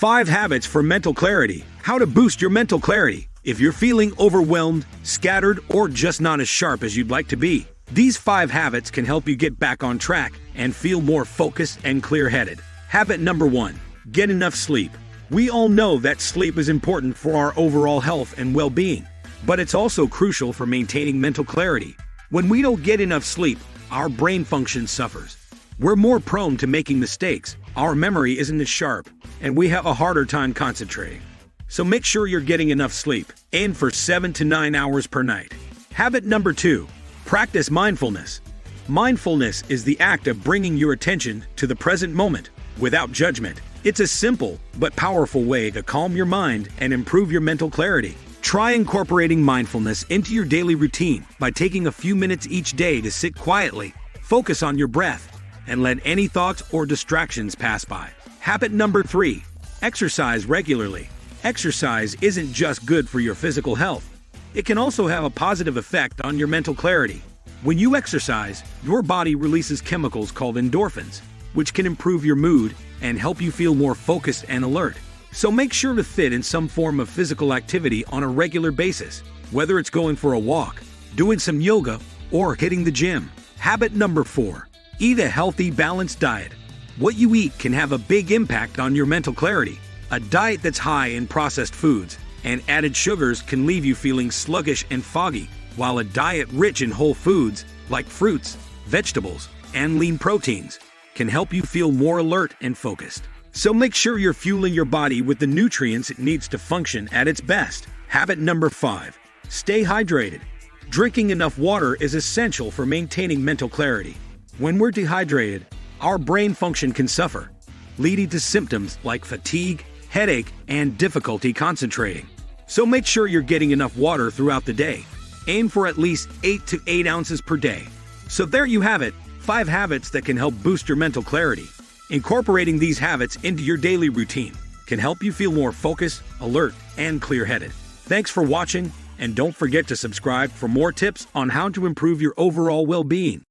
5 habits for mental clarity. How to boost your mental clarity. If you're feeling overwhelmed, scattered, or just not as sharp as you'd like to be, these 5 habits can help you get back on track and feel more focused and clear-headed. Habit number 1. Get enough sleep. We all know that sleep is important for our overall health and well-being, but it's also crucial for maintaining mental clarity. When we don't get enough sleep, our brain function suffers. We're more prone to making mistakes, our memory isn't as sharp, and we have a harder time concentrating. So make sure you're getting enough sleep. Aim for 7 to 9 hours per night. Habit number 2. Practice mindfulness. Mindfulness is the act of bringing your attention to the present moment without judgment. It's a simple but powerful way to calm your mind and improve your mental clarity. Try incorporating mindfulness into your daily routine by taking a few minutes each day to sit quietly, focus on your breath, and let any thoughts or distractions pass by. Habit number 3. Exercise regularly. Exercise isn't just good for your physical health. It can also have a positive effect on your mental clarity. When you exercise, your body releases chemicals called endorphins, which can improve your mood and help you feel more focused and alert. So make sure to fit in some form of physical activity on a regular basis, whether it's going for a walk, doing some yoga, or hitting the gym. Habit number 4. Eat a healthy, balanced diet. What you eat can have a big impact on your mental clarity. A diet that's high in processed foods and added sugars can leave you feeling sluggish and foggy, while a diet rich in whole foods, like fruits, vegetables, and lean proteins, can help you feel more alert and focused. So make sure you're fueling your body with the nutrients it needs to function at its best. Habit number 5. Stay hydrated. Drinking enough water is essential for maintaining mental clarity. When we're dehydrated, our brain function can suffer, leading to symptoms like fatigue, headache, and difficulty concentrating. So make sure you're getting enough water throughout the day. Aim for at least 8 to 8 ounces per day. So there you have it, 5 habits that can help boost your mental clarity. Incorporating these habits into your daily routine can help you feel more focused, alert, and clear-headed. Thanks for watching, and don't forget to subscribe for more tips on how to improve your overall well-being.